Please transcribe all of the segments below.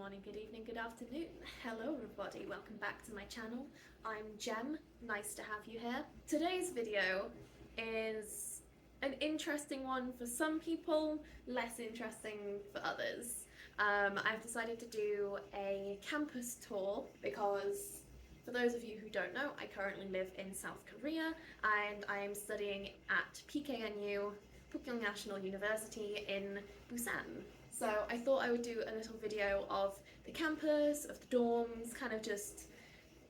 morning, good evening, good afternoon. Hello everybody, welcome back to my channel. I'm Jem, nice to have you here. Today's video is an interesting one for some people, less interesting for others. I've decided to do a campus tour because for those of you who don't know, I currently live in South Korea and I am studying at PKNU, Pukyong National University in Busan. So I thought I would do a little video of the campus, of the dorms, kind of just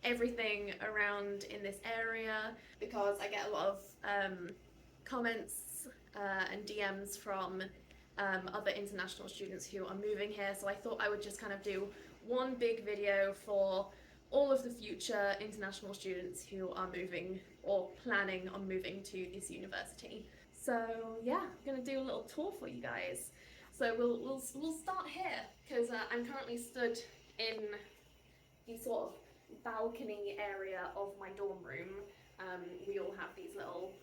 everything around in this area because I get a lot of comments and DMs from other international students who are moving here, so I thought I would just kind of do one big video for all of the future international students who are moving or planning on moving to this university. So yeah, I'm gonna do a little tour for you guys. So we'll start here because I'm currently stood in the sort of balcony area of my dorm room. We all have these little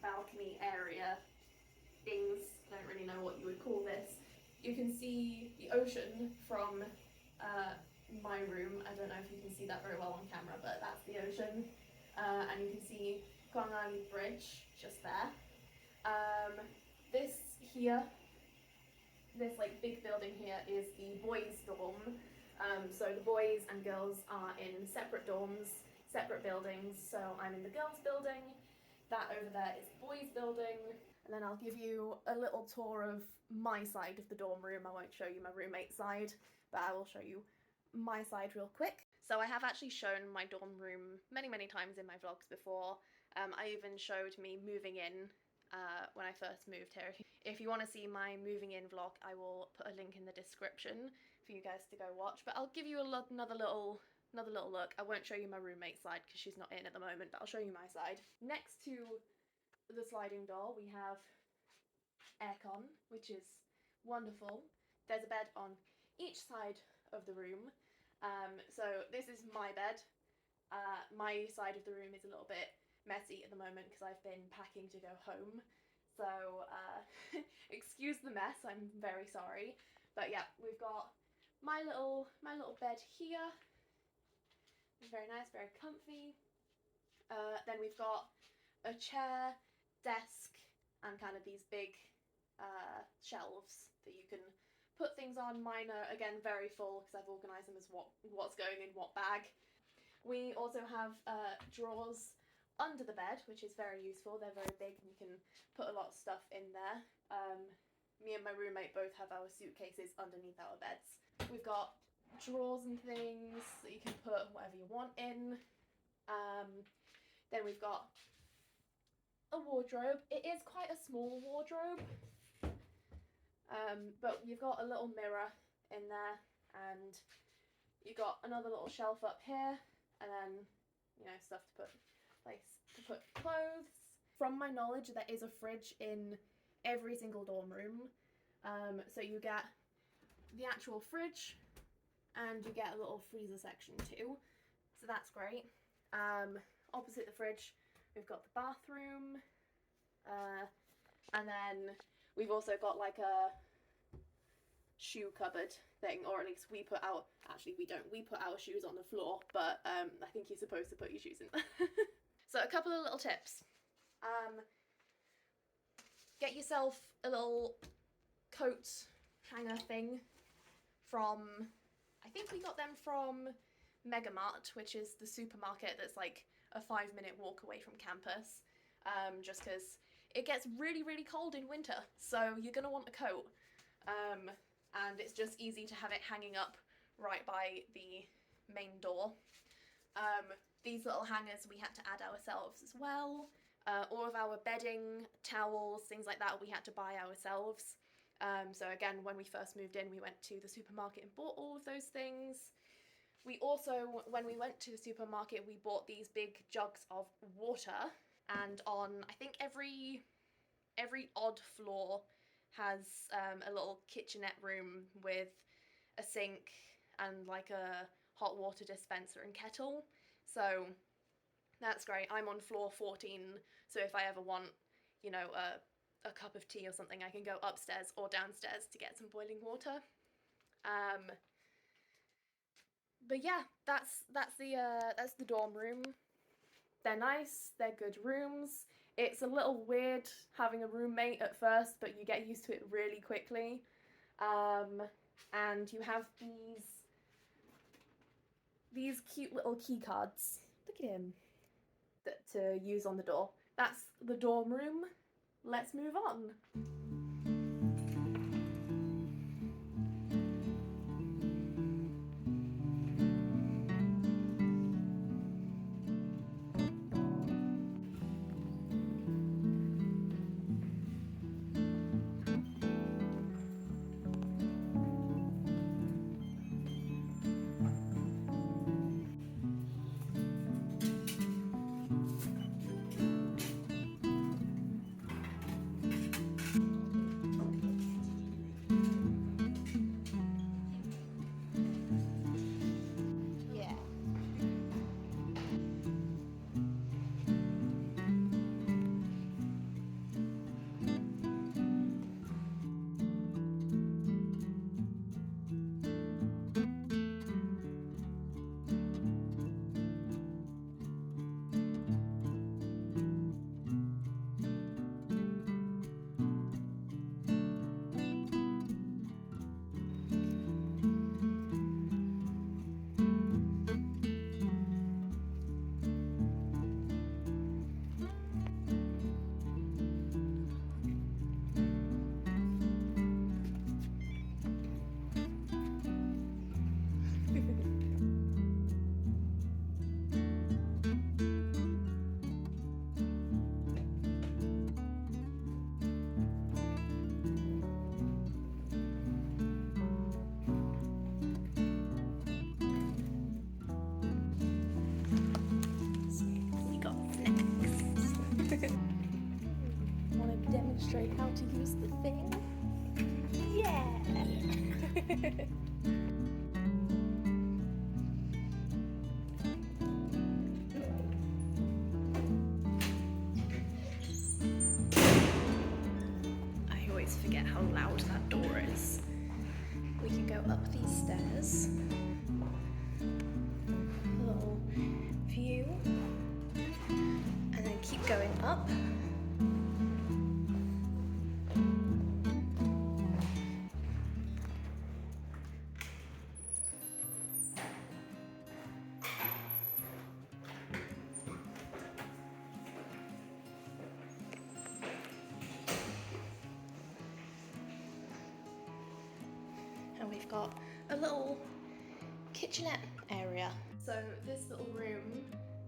balcony area things. I don't really know what you would call this. You can see the ocean from my room. I don't know if you can see that very well on camera, but that's the ocean. And you can see Gwangan Bridge just there. This here, this like big building here is the boys' dorm. So the boys and girls are in separate dorms, separate buildings. So I'm in the girls' building. That over there is the boys' building. And then I'll give you a little tour of my side of the dorm room. I won't show you my roommate's side, but I will show you my side real quick. So I have actually shown my dorm room many times in my vlogs before. I even showed me moving in when I first moved here. If you want to see my moving in vlog, I will put a link in the description for you guys to go watch. But I'll give you another little look. I won't show you my roommate's side because she's not in at the moment, but I'll show you my side. Next to the sliding door, we have aircon, which is wonderful. There's a bed on each side of the room. So this is my bed. My side of the room is a little bit messy at the moment because I've been packing to go home. So excuse the mess, I'm very sorry. But yeah, we've got my little bed here. It's very nice, very comfy. Then we've got a chair, desk, and kind of these big shelves that you can put things on. Mine are again very full because I've organised them as what's going in what bag. We also have drawers under the bed, which is very useful. They're very big and you can put a lot of stuff in there. Me and my roommate both have our suitcases underneath our beds. We've got drawers and things that you can put whatever you want in. Then we've got a wardrobe. It is quite a small wardrobe, but you've got a little mirror in there and you've got another little shelf up here and then, you know, stuff to put clothes. From my knowledge, there is a fridge in every single dorm room. So you get the actual fridge and you get a little freezer section too. So that's great. Opposite the fridge, we've got the bathroom. And then we've also got like a shoe cupboard thing, or at least we put our, actually we don't, we put our shoes on the floor, but I think you're supposed to put your shoes in there. So a couple of little tips. Get yourself a little coat hanger thing from, I think we got them from Megamart, which is the supermarket that's like a 5-minute walk away from campus, just because it gets really cold in winter, so you're gonna want a coat. And it's just easy to have it hanging up right by the main door. These little hangers we had to add ourselves as well. All of our bedding, towels, things like that we had to buy ourselves. So again, when we first moved in, we went to the supermarket and bought all of those things. We also, when we went to the supermarket, we bought these big jugs of water, and on, I think every odd floor has a little kitchenette room with a sink and like a hot water dispenser and kettle. So that's great. I'm on floor 14, so if I ever want, you know, a cup of tea or something, I can go upstairs or downstairs to get some boiling water. But yeah, that's the dorm room. They're nice, they're good rooms. It's a little weird having a roommate at first, but you get used to it really quickly. And you have these cute little key cards. Look at him. To use on the door. That's the dorm room. Let's move on. Want to demonstrate how to use the thing? Yeah! I always forget how loud that door is. We can go up these stairs. A little view. And then keep going up. And we've got a little kitchenette area. So this little room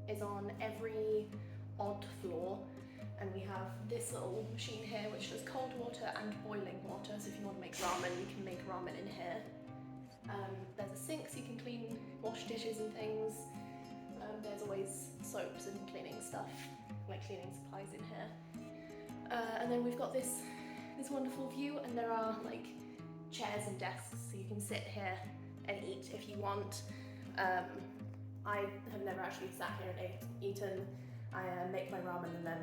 is on every odd floor, and we have this little machine here which does cold water and boiling water, so if you want to make ramen, you can make ramen in here. There's a sink so you can wash dishes and things. There's always soaps and cleaning stuff, like cleaning supplies in here. And then we've got this wonderful view, and there are like chairs and desks so you can sit here and eat if you want. I have never actually sat here and eaten. I make my ramen and then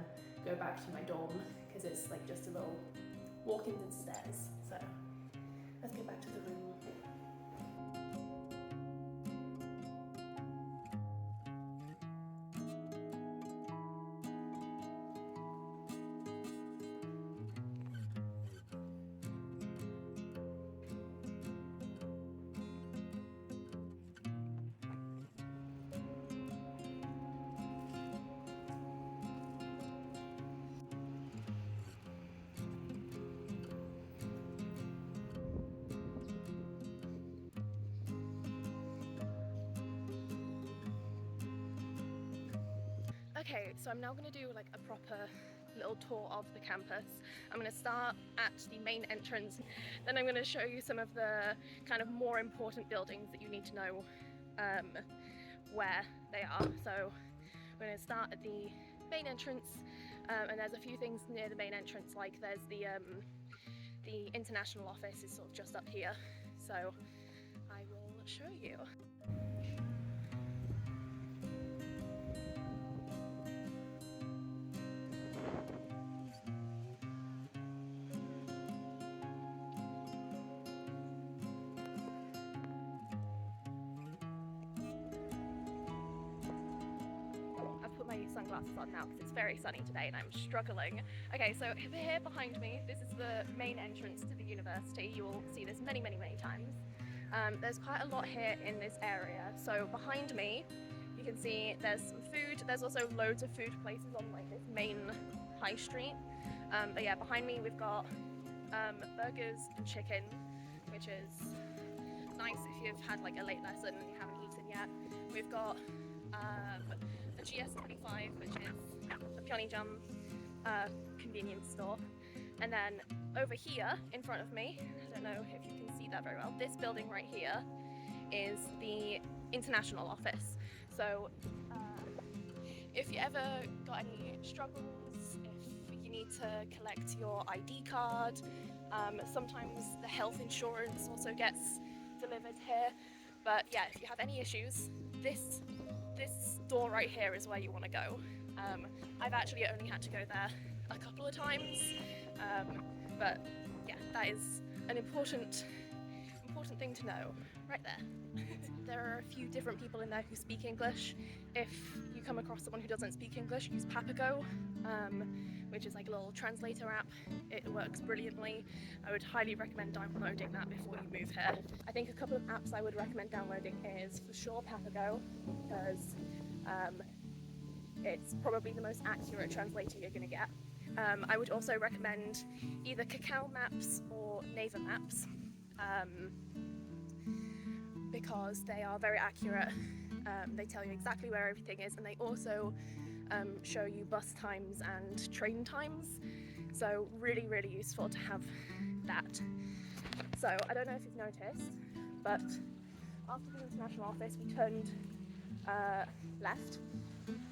go back to my dorm because it's like just a little walk-ins and stairs. So let's go back to the room. Okay, so I'm now going to do like a proper little tour of the campus. I'm going to start at the main entrance, then I'm going to show you some of the kind of more important buildings that you need to know where they are. So we're going to start at the main entrance, and there's a few things near the main entrance, like there's the international office is sort of just up here, so I will show you. sunglasses on now because it's very sunny today and I'm struggling. Okay, so here behind me, this is the main entrance to the university. You will see this many times. There's quite a lot here in this area. So behind me, you can see there's some food. There's also loads of food places on like this main high street. But yeah, behind me we've got burgers and chicken, which is nice if you've had like a late lesson and you haven't eaten yet. We've got the GS25, which is the Pyeongjam convenience store. And then over here in front of me, I don't know if you can see that very well, this building right here is the international office. So if you ever got any struggles, if you need to collect your ID card, sometimes the health insurance also gets delivered here. But yeah, if you have any issues, this door right here is where you want to go. I've actually only had to go there a couple of times, but yeah, that is an important thing to know right there. There are a few different people in there who speak English. If you come across someone who doesn't speak English, use Papago, which is like a little translator app. It works brilliantly. I would highly recommend downloading that before you move here. I think a couple of apps I would recommend downloading is for sure Papago, because it's probably the most accurate translator you're going to get. I would also recommend either Kakao Maps or Naver Maps, because they are very accurate. They tell you exactly where everything is, and they also show you bus times and train times, so really useful to have that. So I don't know if you've noticed, but after the international office we turned left,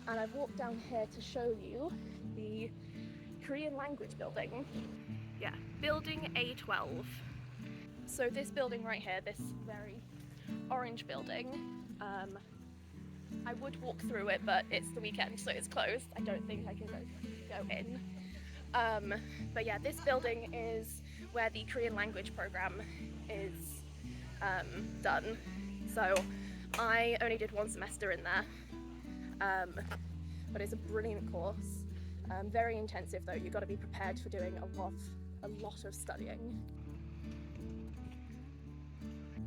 and I've walked down here to show you the Korean language building. Yeah, building A12. So this building right here, this very orange building, I would walk through it, but it's the weekend, so it's closed. I don't think I can go in. But yeah, this building is where the Korean language program is done. So I only did one semester in there, but it's a brilliant course. Very intensive though. You've got to be prepared for doing a lot of studying.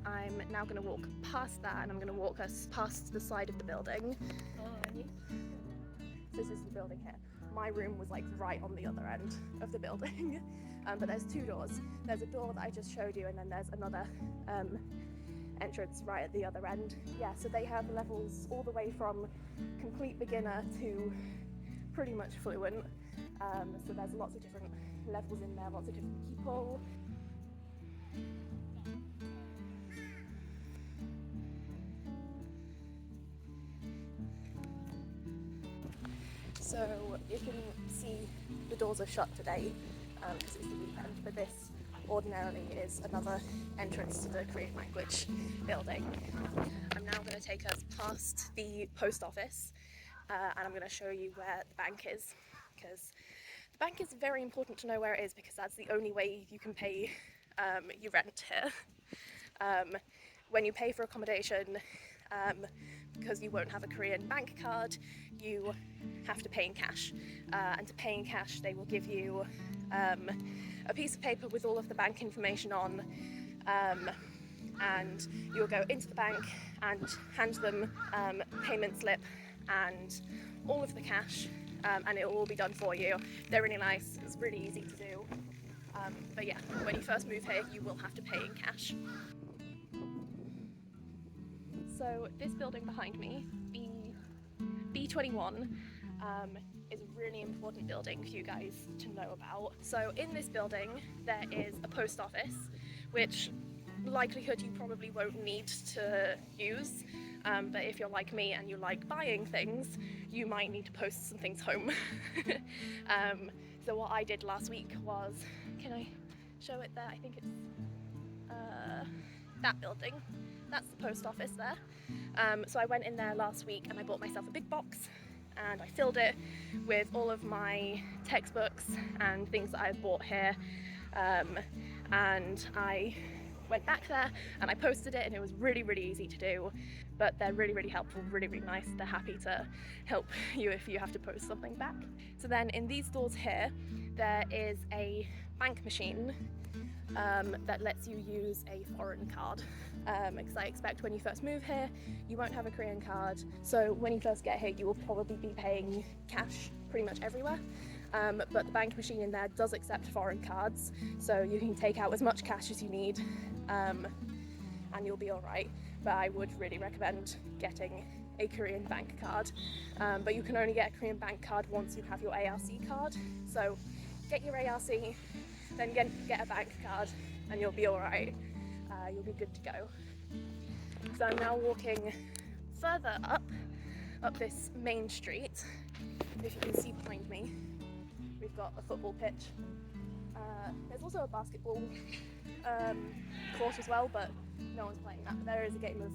I'm now going to walk past that, and I'm going to walk us past the side of the building. This is the building here. My room was like right on the other end of the building, but there's two doors. There's a door that I just showed you, and then there's another entrance right at the other end. Yeah, so they have levels all the way from complete beginner to pretty much fluent. So there's lots of different levels in there, lots of different people. So you can see the doors are shut today because it's the weekend, but this ordinarily is another entrance to the Korean language building. I'm now going to take us past the post office, and I'm going to show you where the bank is, because the bank is very important to know where it is, because that's the only way you can pay your rent here. When you pay for accommodation, because you won't have a Korean bank card, you have to pay in cash, and to pay in cash they will give you a piece of paper with all of the bank information on, and you'll go into the bank and hand them payment slip and all of the cash, and it will all be done for you. They're really nice, it's really easy to do, but yeah, when you first move here you will have to pay in cash. So this building behind me, B21, is a really important building for you guys to know about. So in this building there is a post office, which likelihood you probably won't need to use, but if you're like me and you like buying things, you might need to post some things home. So what I did last week was, can I show it there? I think it's that building. That's the post office there. So I went in there last week and I bought myself a big box, and I filled it with all of my textbooks and things that I've bought here, and I went back there and I posted it, and it was really easy to do, but they're really helpful, really nice. They're happy to help you if you have to post something back. So then in these stores here, there is a bank machine that lets you use a foreign card, because I expect when you first move here you won't have a Korean card, so when you first get here you will probably be paying cash pretty much everywhere, but the bank machine in there does accept foreign cards, so you can take out as much cash as you need, and you'll be alright. But I would really recommend getting a Korean bank card, but you can only get a Korean bank card once you have your ARC card, so get your ARC, then get a bank card, and you'll be alright. You'll be good to go. So I'm now walking further up this main street. If you can see behind me, we've got a football pitch. There's also a basketball court as well, but no one's playing that. But there is a game of,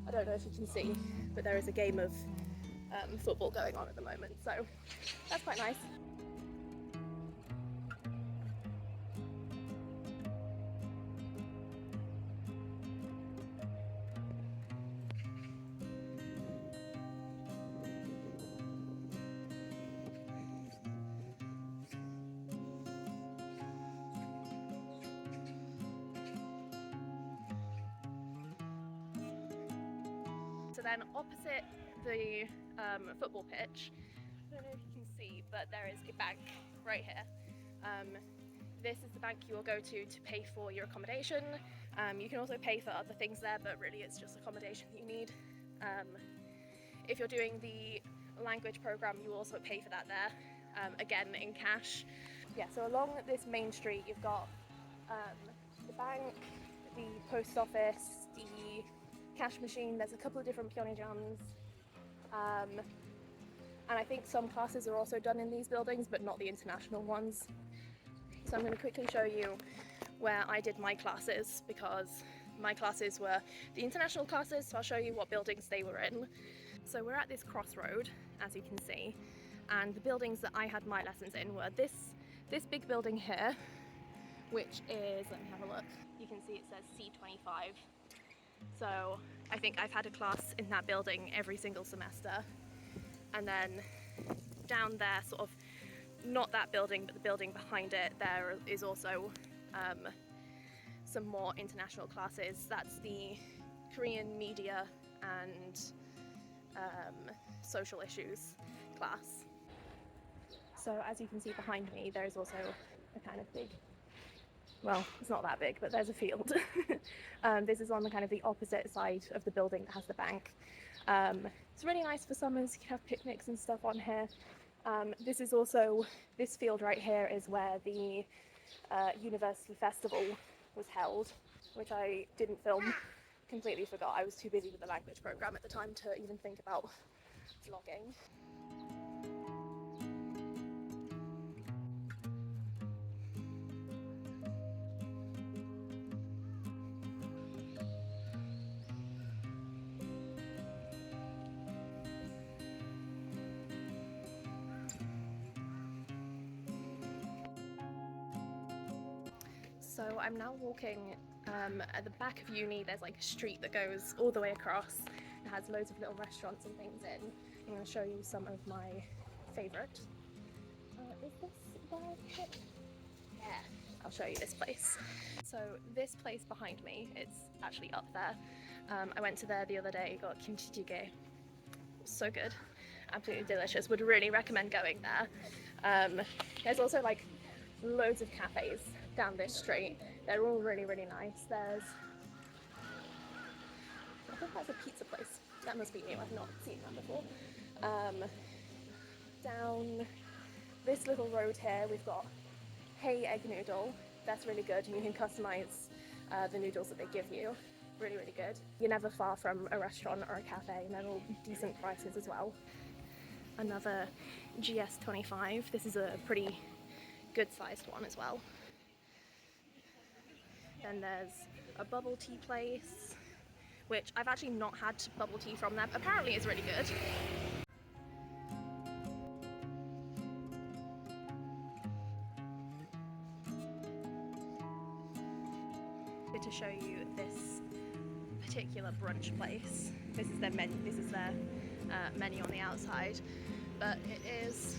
I don't know if you can see, but there is a game of football going on at the moment, so that's quite nice. So then opposite the football pitch, I don't know if you can see, but there is a bank right here. This is the bank you will go to pay for your accommodation. You can also pay for other things there, but really it's just accommodation that you need. If you're doing the language program, you also pay for that there, again in cash. Yeah, so along this main street you've got the bank, the post office, the cash machine. There's a couple of different pyeongjams, and I think some classes are also done in these buildings, but not the international ones. So I'm going to quickly show you where I did my classes, because my classes were the international classes, so I'll show you what buildings they were in. So we're at this crossroad, as you can see, and the buildings that I had my lessons in were this big building here, which is, let me have a look, you can see it says C25. So I think I've had a class in that building every single semester. And then down there, sort of, not that building, but the building behind it, there is also some more international classes. That's the Korean media and social issues class. So as you can see behind me, there is also a kind of big, well, it's not that big, but there's a field. This is on the kind of the opposite side of the building that has the bank. It's really nice for summers. You can have picnics and stuff on here. This field right here is where the university festival was held, which I didn't film, completely forgot. I was too busy with the language program at the time to even think about vlogging. So I'm now walking at the back of uni. There's like a street that goes all the way across. It has loads of little restaurants and things in. I'm going to show you some of my favourite. Is this where I hit? Yeah, I'll show you this place. So this place behind me, it's actually up there. I went to there the other day, got kimchi. So good, absolutely delicious. Would really recommend going there. There's also like loads of cafes down this street. They're all really nice. There's, I think that's a pizza place. That must be new, I've not seen that before. Down this little road here we've got Hey Egg Noodle. That's really good, and you can customize the noodles that they give you. Really good. You're never far from a restaurant or a cafe, and they're all decent prices as well. Another GS25. This is a pretty good sized one as well. Then there's a bubble tea place, which I've actually not had bubble tea from them. Apparently it's really good. To show you brunch place. This is their menu. This is their menu on the outside, but it is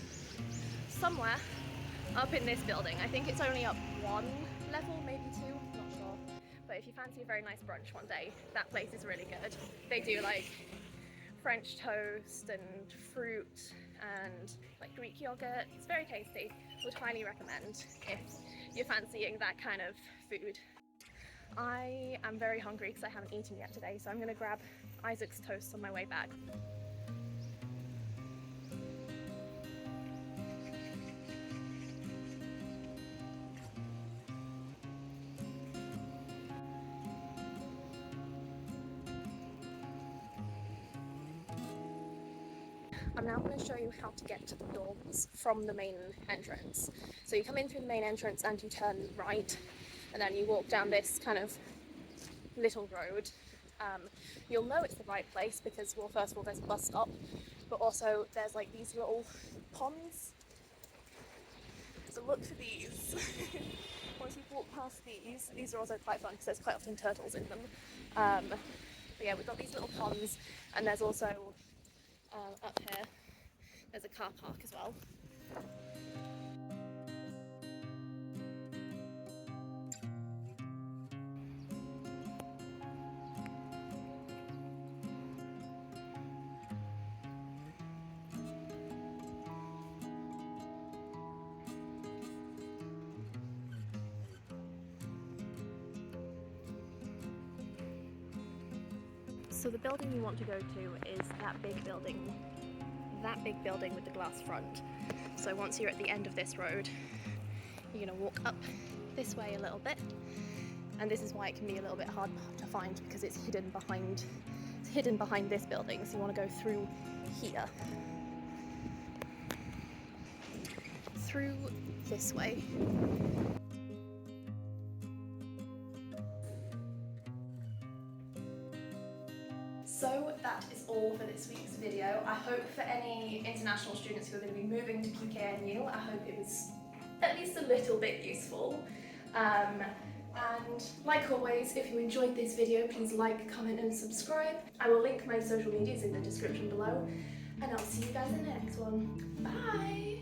somewhere up in this building. I think it's only up one level, maybe two, not sure. But if you fancy a very nice brunch one day, that place is really good. They do like French toast and fruit and like Greek yogurt. It's very tasty. Would highly recommend if you're fancying that kind of food. I am very hungry because I haven't eaten yet today, so I'm going to grab Isaac's toast on my way back. I'm now going to show you how to get to the dorms from the main entrance. So you come in through the main entrance and you turn right, and then you walk down this kind of little road. You'll know it's the right place because, well, first of all, there's a bus stop, but also there's like these little ponds. So look for these. Once you walk past these are also quite fun because there's quite often turtles in them. But yeah, we've got these little ponds, and there's also up here, there's a car park as well. So the building you want to go to is that big building with the glass front. So once you're at the end of this road, you're going to walk up this way a little bit, and this is why it can be a little bit hard to find because it's hidden behind this building. So you want to go through here, through this way. So that is all for this week's video. I hope for any international students who are going to be moving to PKNU, I hope it was at least a little bit useful. And like always, if you enjoyed this video, please like, comment and subscribe. I will link my social medias in the description below, and I'll see you guys in the next one. Bye!